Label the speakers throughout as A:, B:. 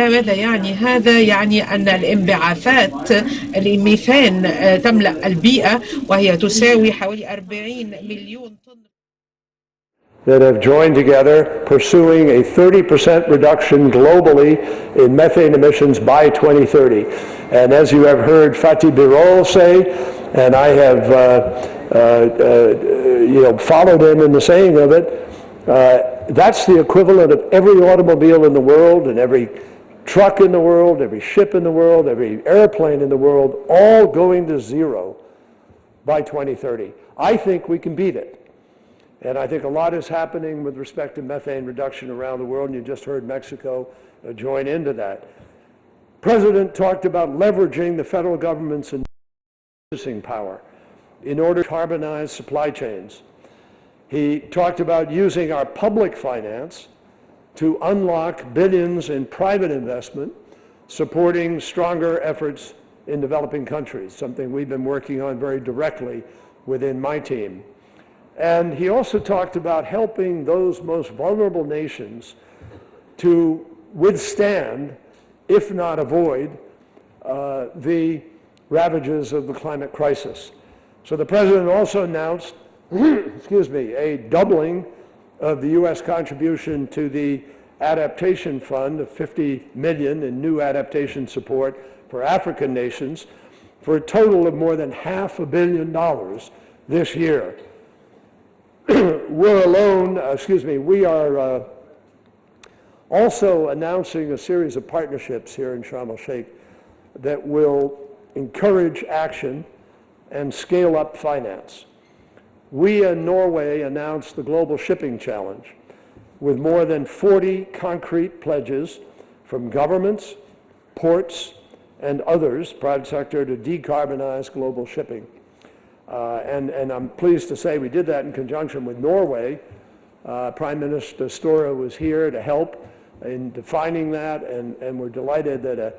A: ماذا يعني هذا؟ يعني أن الانبعاثات الميثان تملأ البيئة، وهي تساوي حوالي 40 مليون طن.
B: That have joined together pursuing a 30% reduction globally in methane emissions by 2030. And as you have heard Fatih Birol say, and I have followed him in the saying of it, that's the equivalent of every automobile in the world and every truck in the world, every ship in the world, every airplane in the world, all going to zero by 2030. I think we can beat it. And I think a lot is happening with respect to methane reduction around the world, and you just heard Mexico join into that. The President talked about leveraging the federal government's purchasing power in order to carbonize supply chains. He talked about using our public finance to unlock billions in private investment, supporting stronger efforts in developing countries, something we've been working on very directly within my team. And he also talked about helping those most vulnerable nations to withstand, if not avoid, the ravages of the climate crisis. So the President also announced, a doubling of the U.S. contribution to the Adaptation Fund of $50 million in new adaptation support for African nations, for a total of more than $500 million this year. We are also announcing a series of partnerships here in Sharm el-Sheikh that will encourage action and scale up finance. We in Norway announced the Global Shipping Challenge with more than 40 concrete pledges from governments, ports, and others, private sector, to decarbonize global shipping. And I'm pleased to say we did that in conjunction with Norway. Prime Minister Støre was here to help in defining that, and we're delighted that a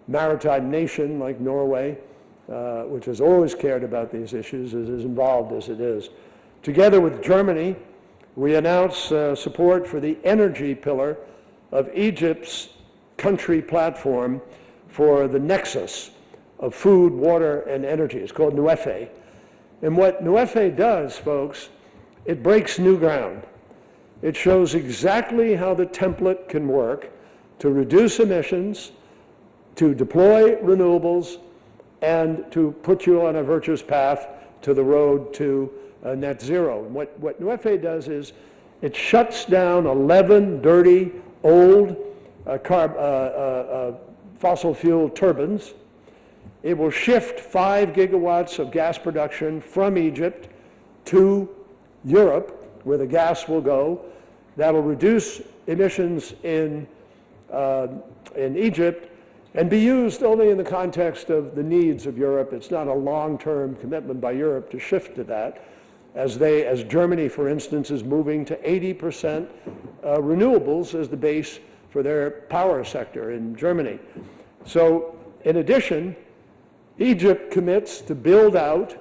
B: maritime nation like Norway, which has always cared about these issues, is as involved as it is. Together with Germany, we announced support for the energy pillar of Egypt's country platform for the nexus of food, water, and energy. It's called NUEFE. And what NUEFE does, folks, it breaks new ground. It shows exactly how the template can work to reduce emissions, to deploy renewables, and to put you on a virtuous path to the road to net zero. And what NUEFE does is it shuts down 11 dirty, old fossil fuel turbines. It will shift 5 gigawatts of gas production from Egypt to Europe, where the gas will go. That will reduce emissions in Egypt and be used only in the context of the needs of Europe. It's not a long-term commitment by Europe to shift to that, as Germany, for instance, is moving to 80% renewables as the base for their power sector in Germany. So, in addition, Egypt commits to build out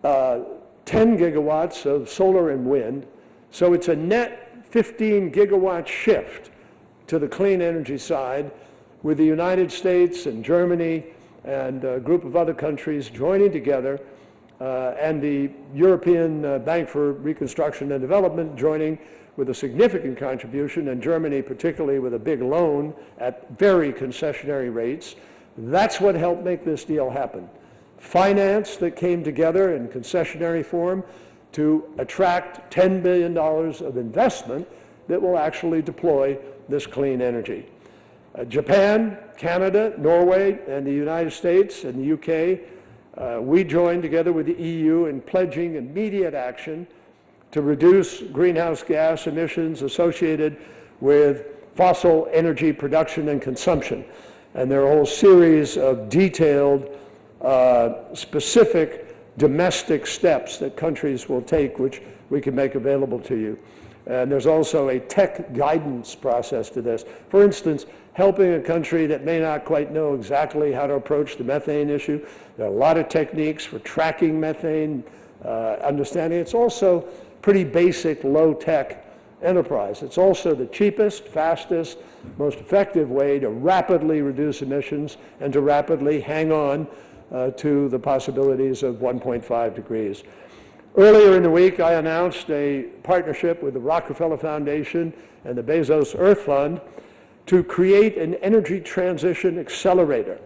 B: 10 gigawatts of solar and wind, so it's a net 15 gigawatt shift to the clean energy side, with the United States and Germany and a group of other countries joining together, and the European Bank for Reconstruction and Development joining with a significant contribution, and Germany particularly with a big loan at very concessionary rates. That's what helped make this deal happen. Finance that came together in concessionary form to attract $10 billion of investment that will actually deploy this clean energy. Japan, Canada, Norway, and the United States and the UK, we joined together with the EU in pledging immediate action to reduce greenhouse gas emissions associated with fossil energy production and consumption. And there are a whole series of detailed, specific domestic steps that countries will take, which we can make available to you. And there's also a tech guidance process to this. For instance, helping a country that may not quite know exactly how to approach the methane issue. There are a lot of techniques for tracking methane, understanding. It's also pretty basic, low-tech enterprise. It's also the cheapest, fastest, most effective way to rapidly reduce emissions and to rapidly hang on to the possibilities of 1.5 degrees. Earlier in the week, I announced a partnership with the Rockefeller Foundation and the Bezos Earth Fund to create an energy transition accelerator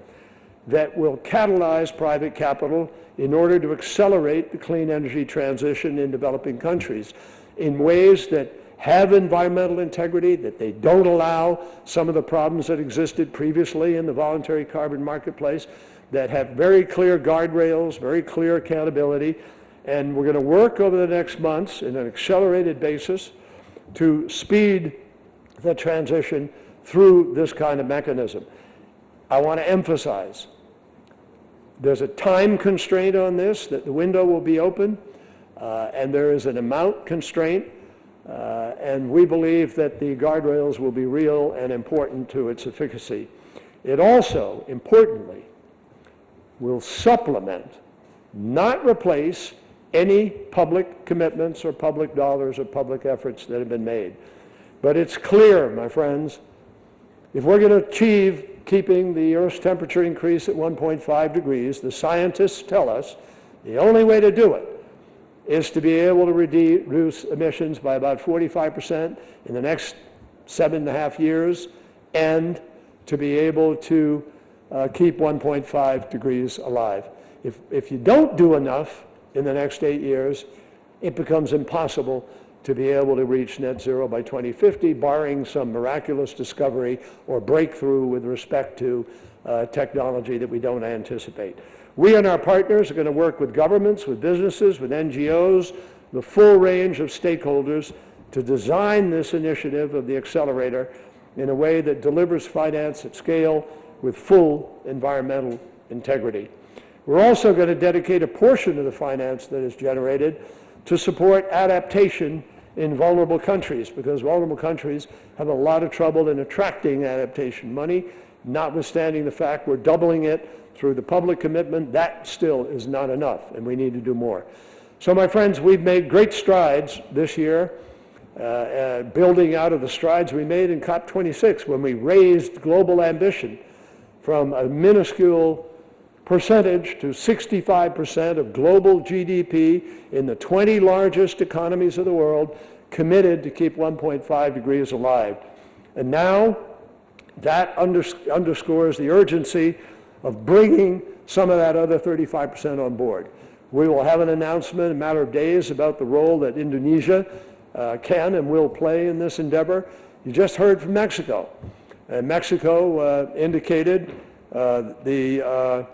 B: that will catalyze private capital in order to accelerate the clean energy transition in developing countries in ways that have environmental integrity, that they don't allow some of the problems that existed previously in the voluntary carbon marketplace, that have very clear guardrails, very clear accountability. And we're going to work over the next months in an accelerated basis to speed the transition through this kind of mechanism. I want to emphasize, there's a time constraint on this, that the window will be open, and there is an amount constraint, and we believe that the guardrails will be real and important to its efficacy. It also, importantly, will supplement, not replace, any public commitments or public dollars or public efforts that have been made. But it's clear, my friends, if we're going to achieve keeping the Earth's temperature increase at 1.5 degrees, the scientists tell us the only way to do it is to be able to reduce emissions by about 45% in the next 7.5 years, and to be able to keep 1.5 degrees alive. If you don't do enough in the next 8 years, it becomes impossible to be able to reach net zero by 2050, barring some miraculous discovery or breakthrough with respect to technology that we don't anticipate. We and our partners are going to work with governments, with businesses, with NGOs, the full range of stakeholders to design this initiative of the accelerator in a way that delivers finance at scale with full environmental integrity. We're also going to dedicate a portion of the finance that is generated to support adaptation in vulnerable countries, because vulnerable countries have a lot of trouble in attracting adaptation money, notwithstanding the fact we're doubling it through the public commitment. That still is not enough, and we need to do more. So, my friends, we've made great strides this year, building out of the strides we made in Cop26 when we raised global ambition from a minuscule percentage to 65% of global GDP in the 20 largest economies of the world committed to keep 1.5 degrees alive. And now that underscores the urgency of bringing some of that other 35% on board. We will have an announcement in a matter of days about the role that Indonesia can and will play in this endeavor. You just heard from Mexico. And Mexico indicated a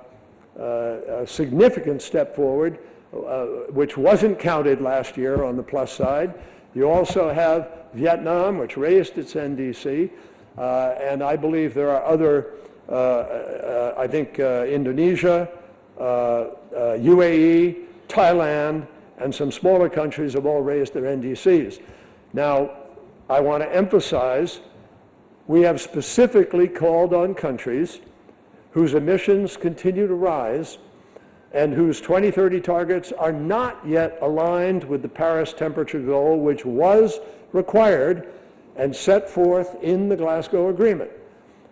B: significant step forward, which wasn't counted last year on the plus side. You also have Vietnam, which raised its NDC, and I believe there are other, Indonesia, UAE, Thailand, and some smaller countries have all raised their NDCs. Now, I want to emphasize, we have specifically called on countries whose emissions continue to rise and whose 2030 targets are not yet aligned with the Paris temperature goal, which was required and set forth in the Glasgow Agreement.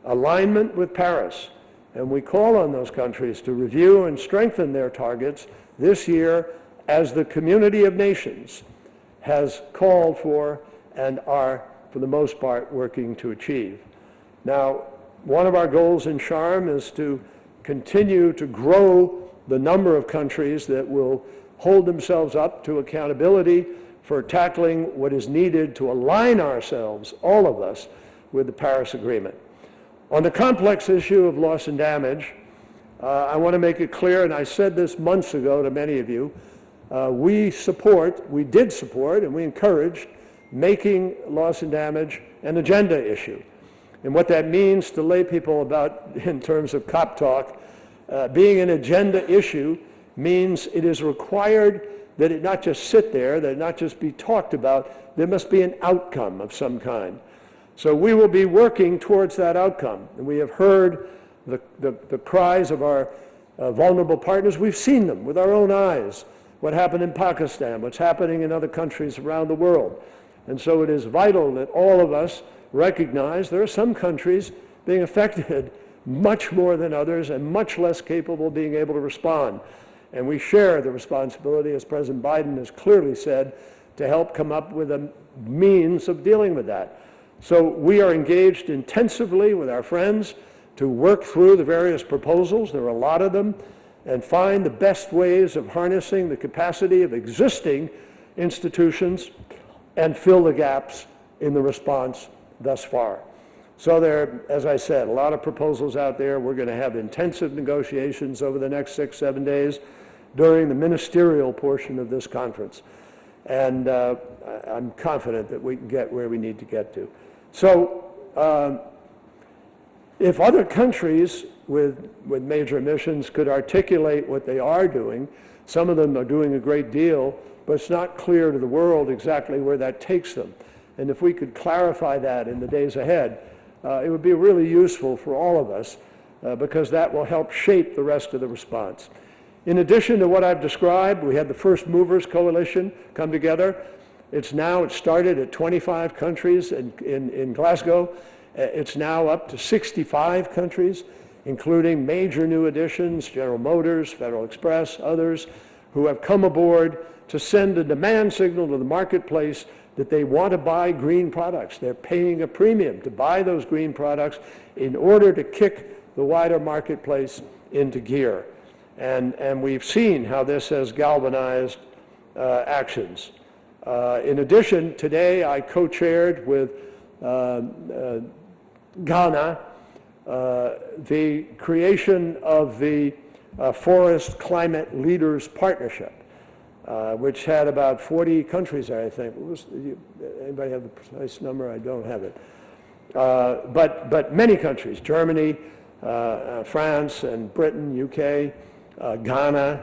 B: Alignment with Paris. And we call on those countries to review and strengthen their targets this year, as the community of nations has called for and are, for the most part, working to achieve. Now, one of our goals in Sharm is to continue to grow the number of countries that will hold themselves up to accountability for tackling what is needed to align ourselves, all of us, with the Paris Agreement. On the complex issue of loss and damage, I want to make it clear, and I said this months ago to many of you, we did support, and we encouraged making loss and damage an agenda issue. And what that means to lay people about in terms of COP talk, being an agenda issue means it is required that it not just sit there, that it not just be talked about, there must be an outcome of some kind. So we will be working towards that outcome. And we have heard the cries of our vulnerable partners. We've seen them with our own eyes. What happened in Pakistan, what's happening in other countries around the world. And so it is vital that all of us recognize there are some countries being affected much more than others and much less capable of being able to respond. And we share the responsibility, as President Biden has clearly said, to help come up with a means of dealing with that. So we are engaged intensively with our friends to work through the various proposals, there are a lot of them, and find the best ways of harnessing the capacity of existing institutions and fill the gaps in the response thus far. So there, as I said, a lot of proposals out there. We're going to have intensive negotiations over the next 6-7 days during the ministerial portion of this conference. And I'm confident that we can get where we need to get to. So if other countries with major emissions could articulate what they are doing, some of them are doing a great deal, but it's not clear to the world exactly where that takes them. And if we could clarify that in the days ahead, it would be really useful for all of us because that will help shape the rest of the response. In addition to what I've described, we had the First Movers Coalition come together. It started at 25 countries in Glasgow. It's now up to 65 countries, including major new additions, General Motors, Federal Express, others, who have come aboard to send a demand signal to the marketplace that they want to buy green products. They're paying a premium to buy those green products in order to kick the wider marketplace into gear. And we've seen how this has galvanized actions. In addition, today I co-chaired with Ghana the creation of the Forest Climate Leaders Partnership, which had about 40 countries there, I think. Anybody have the precise number? I don't have it. But many countries, Germany, France and Britain, UK, Ghana,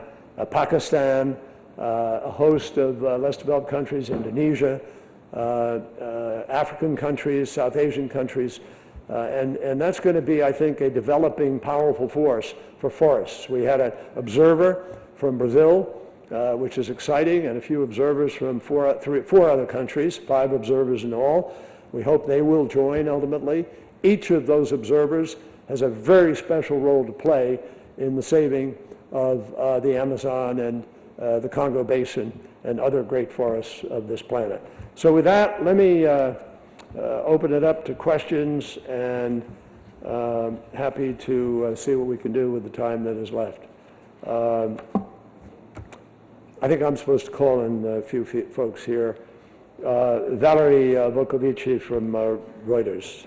B: Pakistan, a host of less developed countries, Indonesia, African countries, South Asian countries, and that's going to be, I think, a developing powerful force for forests. We had an observer from Brazil, which is exciting, and a few observers from four other countries, 5 observers in all. We hope they will join ultimately. Each of those observers has a very special role to play in the saving of the Amazon and the Congo Basin and other great forests of this planet. So with that, let me open it up to questions, and happy to see what we can do with the time that is left. I think I'm supposed to call in a few folks here. Valerie Volkovici from Reuters.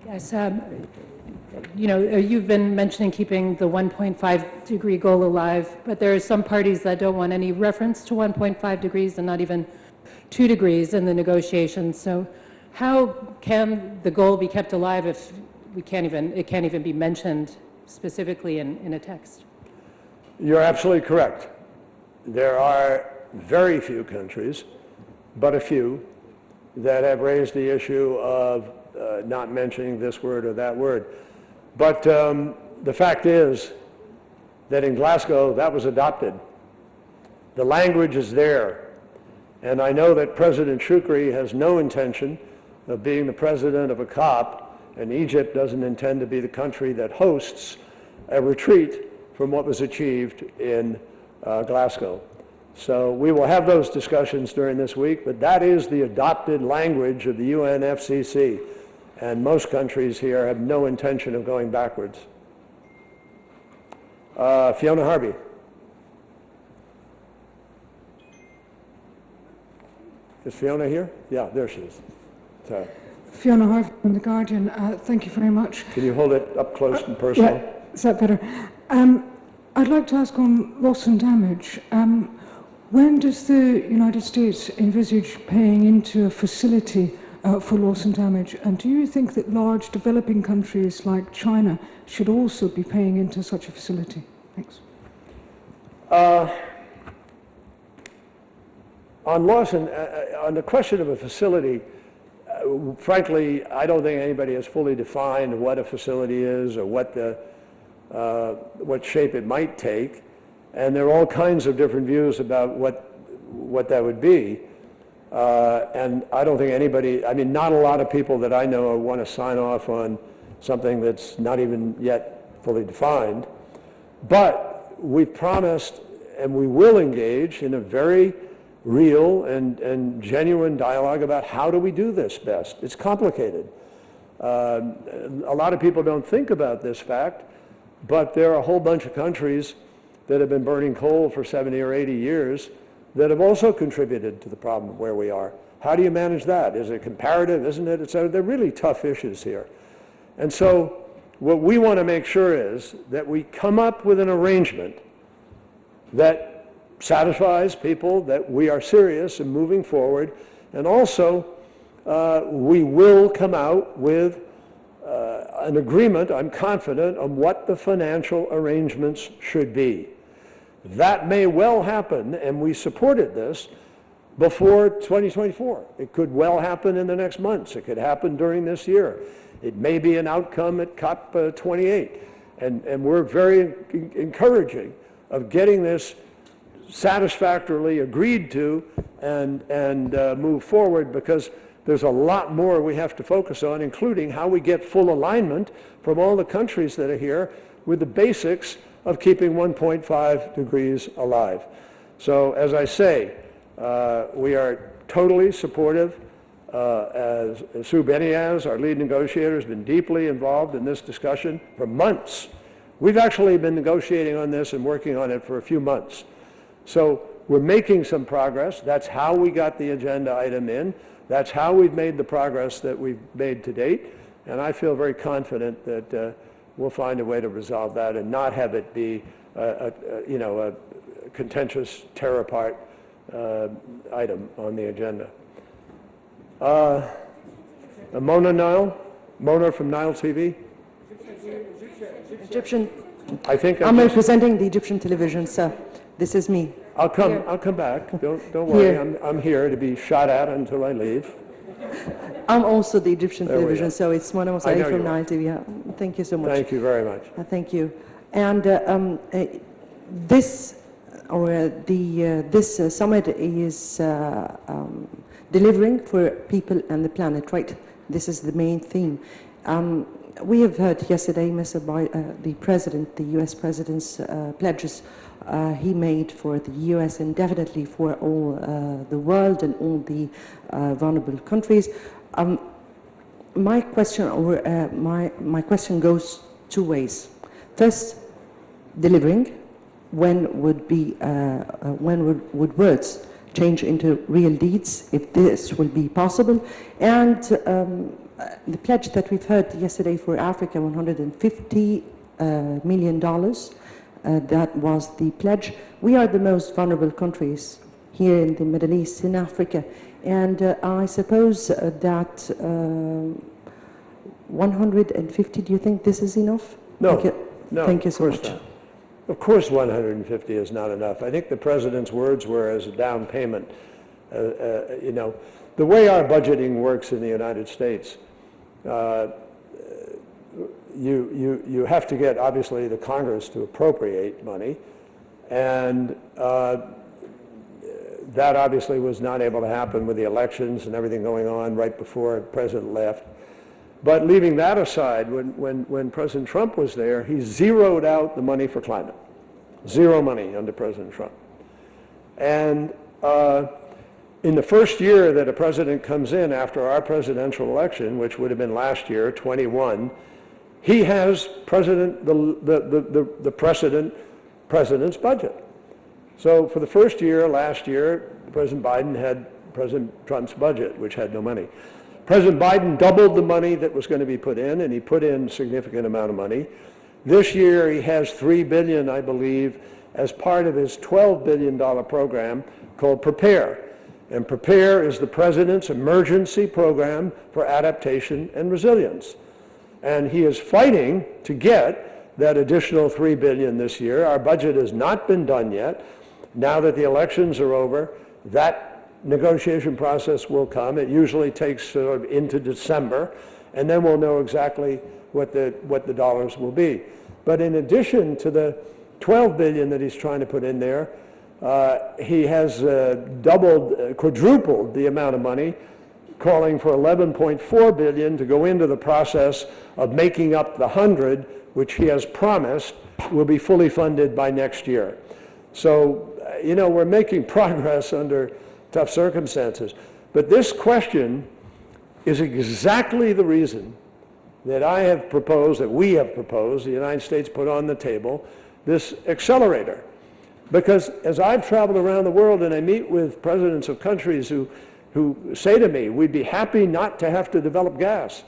C: Yes, you know, you've been mentioning keeping the 1.5 degree goal alive, but there are some parties that don't want any reference to 1.5 degrees and not even 2 degrees in the negotiations. So how can the goal be kept alive if it can't even be mentioned specifically in a text?
B: You're absolutely correct. There are very few countries, but a few, that have raised the issue of not mentioning this word or that word. But the fact is that in Glasgow, that was adopted. The language is there. And I know that President Shukri has no intention of being the president of a COP, and Egypt doesn't intend to be the country that hosts a retreat from what was achieved in Glasgow. So we will have those discussions during this week, but that is the adopted language of the UNFCCC. And most countries here have no intention of going backwards. Fiona Harvey. Is Fiona here? Yeah, there she is. Sorry.
D: Fiona Harvey from The Guardian. Thank you very much.
B: Can you hold it up close and personal?
D: Yeah, is that better? I'd like to ask on loss and damage. When does the United States envisage paying into a facility for loss and damage? And do you think that large developing countries like China should also be paying into such a facility? Thanks.
B: On loss and on the question of a facility, frankly, I don't think anybody has fully defined what a facility is or what shape it might take. And there are all kinds of different views about what that would be. And I don't think anybody, I mean, not a lot of people that I know want to sign off on something that's not even yet fully defined. But we've promised, and we will engage in a very real and genuine dialogue about how do we do this best. It's complicated. A lot of people don't think about this fact, but there are a whole bunch of countries that have been burning coal for 70 or 80 years that have also contributed to the problem where we are. How do you manage that? Is it comparative, isn't it? They're really tough issues here. And so what we want to make sure is that we come up with an arrangement that satisfies people that we are serious in moving forward, and also we will come out with an agreement, I'm confident, on what the financial arrangements should be. That may well happen, and we supported this, before 2024. It could well happen in the next months. It could happen during this year. It may be an outcome at Cop28. And we're very encouraging of getting this satisfactorily agreed to and move forward, because there's a lot more we have to focus on, including how we get full alignment from all the countries that are here with the basics of keeping 1.5 degrees alive. So as I say, we are totally supportive. As Sue Beniaz, our lead negotiator, has been deeply involved in this discussion for months. We've actually been negotiating on this and working on it for a few months. So we're making some progress. That's how we got the agenda item in. That's how we've made the progress that we've made to date. And I feel very confident that we'll find a way to resolve that and not have it be a contentious tear-apart item on the agenda. Mona from Nile TV.
E: Egyptian.
B: I'm
E: representing the Egyptian television, sir. This is me.
B: I'll come back. Don't worry. I'm here to be shot at until I leave.
E: I'm also the Egyptian
B: There we
E: television,
B: go.
E: so it's Mona
B: I know
E: Mosai from
B: you are.
E: Nile TV. Thank you so much.
B: Thank you very much.
E: Thank you. And this summit is delivering for people and the planet, right? This is the main theme. We have heard yesterday, the President, the U.S. President's pledges he made for the U.S. and definitely for all the world and all the vulnerable countries. My question goes two ways. First, delivering. When would words change into real deeds, if this will be possible? And the pledge that we've heard yesterday for Africa, $150 million, that was the pledge. We are the most vulnerable countries here in the Middle East, in Africa. And I suppose that 150, do you think this is enough?
B: No,
E: Thank you so
B: of course
E: much.
B: not. Of course 150 is not enough. I think the President's words were as a down payment. The way our budgeting works in the United States, you have to get, obviously, the Congress to appropriate money, and that obviously was not able to happen with the elections and everything going on right before the President left. But leaving that aside, when President Trump was there, he zeroed out the money for climate. Zero money under President Trump. And in the first year that a president comes in after our presidential election, which would have been last year, 21, he has the president's budget. So for the first year, last year, President Biden had President Trump's budget, which had no money. President Biden doubled the money that was going to be put in, and he put in a significant amount of money. This year he has $3 billion, I believe, as part of his $12 billion program called PREPARE. And PREPARE is the President's emergency program for adaptation and resilience. And he is fighting to get that additional $3 billion this year. Our budget has not been done yet. Now that the elections are over, that negotiation process will come. It usually takes sort of into December, and then we'll know exactly what the dollars will be. But in addition to the $12 billion that he's trying to put in there. He has doubled, quadrupled the amount of money, calling for $11.4 billion to go into the process of making up the 100, which he has promised will be fully funded by next year. So, you know, we're making progress under tough circumstances. But this question is exactly the reason that I have proposed, that we have proposed, the United States put on the table, this accelerator. Because as I've traveled around the world and I meet with presidents of countries who say to me, we'd be happy not to have to develop gas,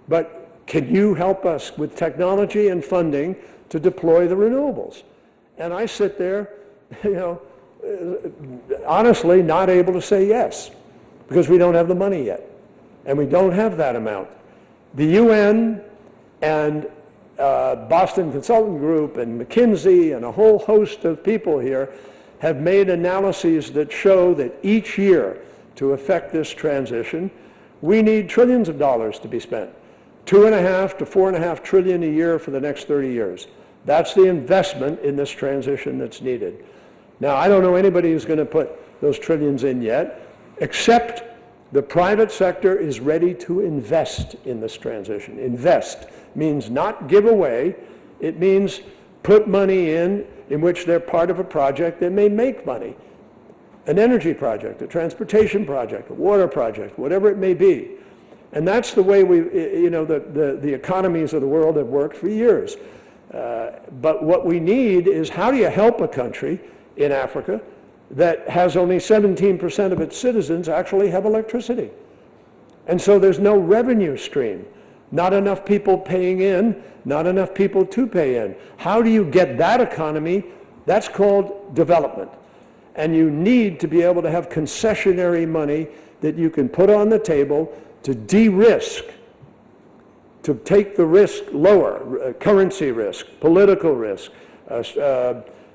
B: but can you help us with technology and funding to deploy the renewables? And I sit there, you know, honestly not able to say yes, because we don't have the money yet, and we don't have that amount. The UN and Boston Consulting Group and McKinsey and a whole host of people here have made analyses that show that each year to effect this transition, we need trillions of dollars to be spent. 2.5 to 4.5 trillion a year for the next 30 years. That's the investment in this transition that's needed. Now, I don't know anybody who's going to put those trillions in yet, except the private sector is ready to invest in this transition. Invest means not give away. It means put money in which they're part of a project that may make money. An energy project, a transportation project, a water project, whatever it may be. And that's the way the economies of the world have worked for years. But what we need is, how do you help a country in Africa that has only 17% of its citizens actually have electricity? And so there's no revenue stream. Not enough people paying in, not enough people to pay in. How do you get that economy? That's called development. And you need to be able to have concessionary money that you can put on the table to de-risk, to take the risk lower, currency risk, political risk,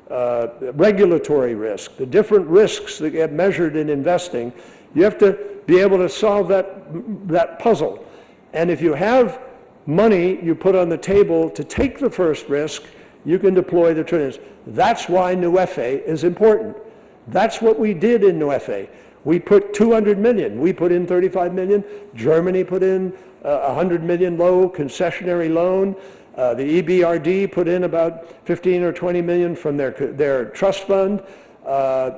B: regulatory risk, the different risks that get measured in investing. You have to be able to solve that puzzle. And if you have money you put on the table to take the first risk, you can deploy the trillions. That's why NUEFE is important. That's what we did in NUEFE. We put 200 million. We put in 35 million. Germany put in 100 million low concessionary loan. The EBRD put in about 15 or 20 million from their trust fund.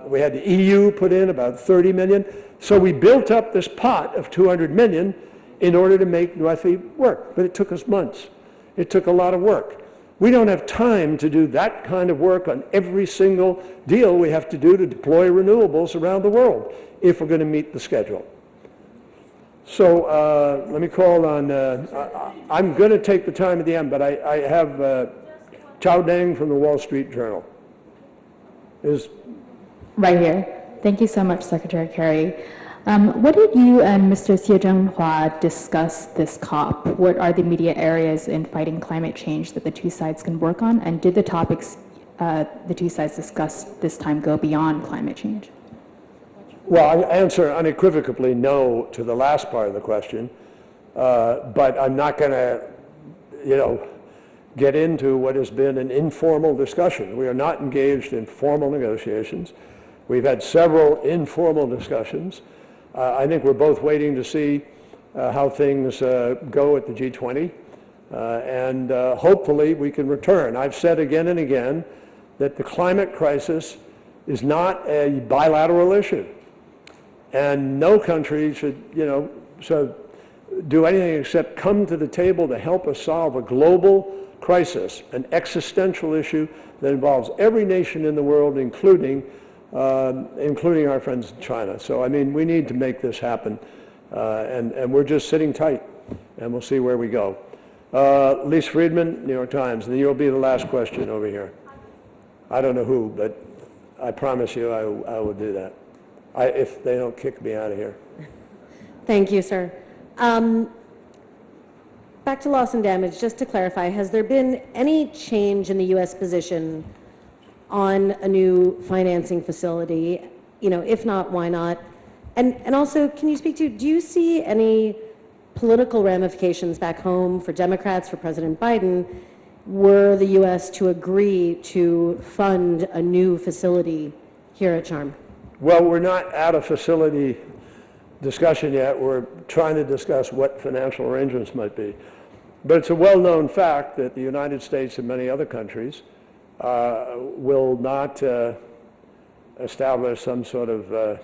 B: We had the EU put in about 30 million. So we built up this pot of 200 million in order to make NUEFE work. But it took us months. It took a lot of work. We don't have time to do that kind of work on every single deal we have to do to deploy renewables around the world if we're going to meet the schedule. So let me call on, I'm going to take the time at the end, but I have Chao Deng from the Wall Street Journal.
F: Right here. Thank you so much, Secretary Kerry. What did you and Mr. Xie Zhenghua discuss this COP? What are the immediate areas in fighting climate change that the two sides can work on? And did the topics the two sides discuss this time go beyond climate change?
B: Well, I answer unequivocally no to the last part of the question, but I'm not going to, get into what has been an informal discussion. We are not engaged in formal negotiations. We've had several informal discussions. I think we're both waiting to see how things go at the G20, and hopefully we can return. I've said again and again that the climate crisis is not a bilateral issue, and no country should, do anything except come to the table to help us solve a global crisis, an existential issue that involves every nation in the world, including our friends in China. So, I mean, we need to make this happen, and we're just sitting tight, and we'll see where we go. Lise Friedman, New York Times, and you'll be the last question over here. I don't know who, but I promise you I will do that, if they don't kick me out of here.
G: Thank you, sir. Back to loss and damage, just to clarify, has there been any change in the U.S. position on a new financing facility? If not, why not? And also, can you speak to, do you see any political ramifications back home for Democrats, for President Biden, were the U.S. to agree to fund a new facility here at Sharm?
B: Well, we're not at a facility discussion yet. We're trying to discuss what financial arrangements might be. But it's a well-known fact that the United States and many other countries will not establish some sort of,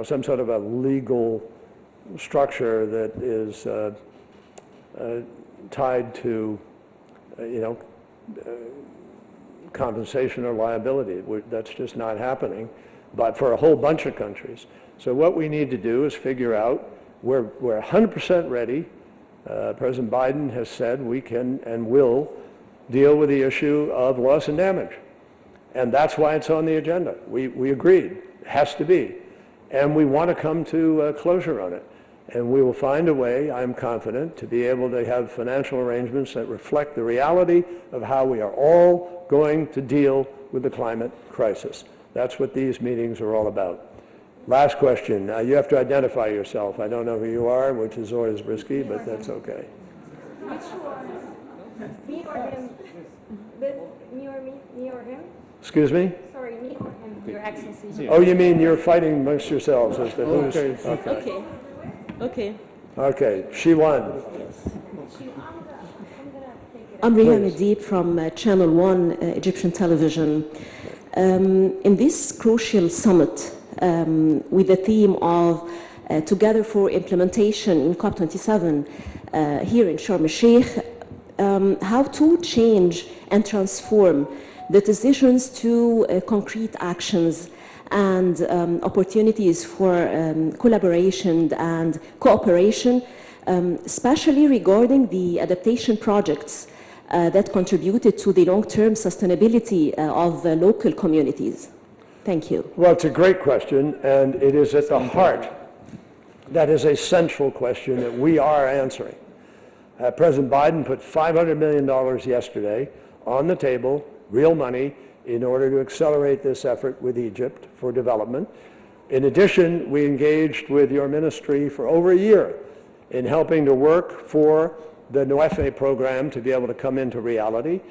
B: some sort of a legal structure that is tied to, compensation or liability. That's just not happening, but for a whole bunch of countries. So what we need to do is figure out, we're 100% ready. President Biden has said we can and will deal with the issue of loss and damage. And that's why it's on the agenda. We agreed, it has to be. And we want to come to closure on it. And we will find a way, I'm confident, to be able to have financial arrangements that reflect the reality of how we are all going to deal with the climate crisis. That's what these meetings are all about. Last question. You have to identify yourself. I don't know who you are, which is always risky, but that's okay.
H: Me or him? Me or him?
B: Excuse me?
H: Sorry, me or him, Your Excellency.
B: Oh, you mean you're fighting amongst yourselves as to who's...
H: Okay. Okay.
B: Okay, she won.
G: I'm Riha Medib from Channel 1 Egyptian television. In this crucial summit, with the theme of Together for Implementation in Cop27 here in Sharm el-Sheikh, how to change and transform the decisions to concrete actions and opportunities for collaboration and cooperation, especially regarding the adaptation projects that contributed to the long-term sustainability of local communities. Thank you.
B: Well, it's a great question, and it is at the heart. That is a central question that we are answering. President Biden put $500 million yesterday on the table, real money, in order to accelerate this effort with Egypt for development. In addition, we engaged with your ministry for over a year in helping to work for the NOEFE program to be able to come into reality.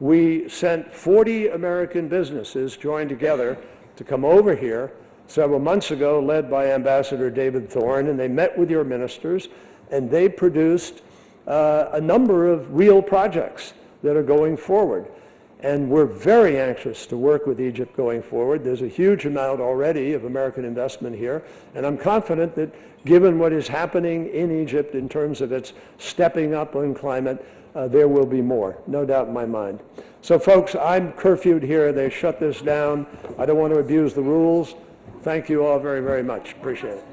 B: We sent 40 American businesses joined together to come over here several months ago, led by Ambassador David Thorne, and they met with your ministers, and they produced a number of real projects that are going forward. And we're very anxious to work with Egypt going forward. There's a huge amount already of American investment here, and I'm confident that given what is happening in Egypt in terms of its stepping up on climate, there will be more, no doubt in my mind. So folks, I'm curfewed here. They shut this down. I don't want to abuse the rules. Thank you all very, very much. Appreciate it.